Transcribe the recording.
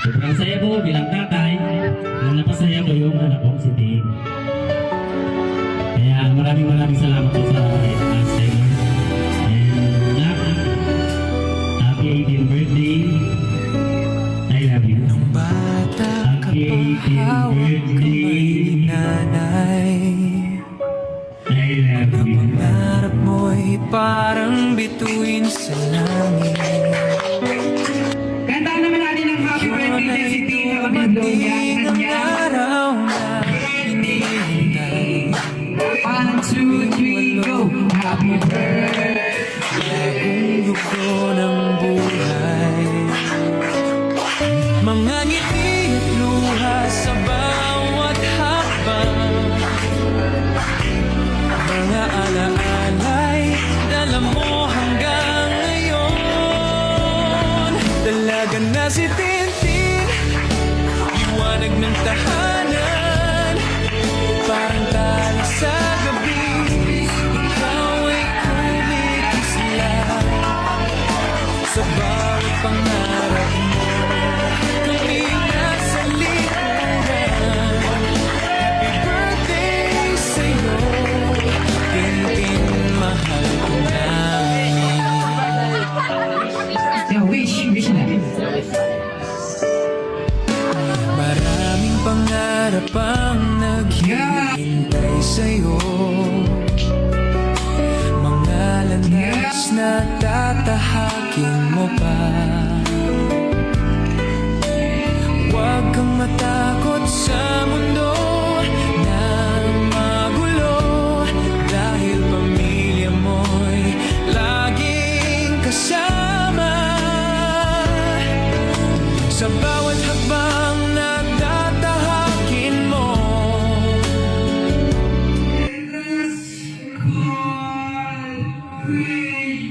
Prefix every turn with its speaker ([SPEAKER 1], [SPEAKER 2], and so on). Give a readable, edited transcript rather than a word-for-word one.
[SPEAKER 1] Sobrang saya ko bilang tatay na napasaya ko yung anak kong si Dave. Kaya maraming salamat po sa Taylor. And Nak, happy 18th birthday. I love you.
[SPEAKER 2] Bata ka
[SPEAKER 1] Happy
[SPEAKER 2] pa,
[SPEAKER 1] 18th
[SPEAKER 2] hawak
[SPEAKER 1] birthday.
[SPEAKER 2] kamay nanay.
[SPEAKER 1] I love you.
[SPEAKER 2] Pangarap mo'y parang bituin sa langit.
[SPEAKER 3] Kanta naman natin ang happy birthday si Tina Magnolia.
[SPEAKER 2] Ang araw na hinihintay.
[SPEAKER 3] 1, 2, 3, go! Happy birthday!
[SPEAKER 2] Bagong dugo ng buhay. Mga ngiti at luha sa bawat hakbang. Mga alaala'y dala mo hanggang ngayon. Dalaga na si Tintin, liwanag ng tahanan. Parang tala sa gabi, ikaw ay kumikislap. Sa bawat pangarap mo, kami nasa likuran. Happy birthday sa'yo, Tintin, mahal ko namin.
[SPEAKER 3] Yeah, wish na.
[SPEAKER 2] Maraming pangarap ang naghihintay sa'yo. Mga landas na tatahakin mo pa. Huwag kang matakot sa mundo na magulo, dahil pamilya mo'y laging kasama. Sa bawat hakbang na tatahakin mo.
[SPEAKER 3] Call,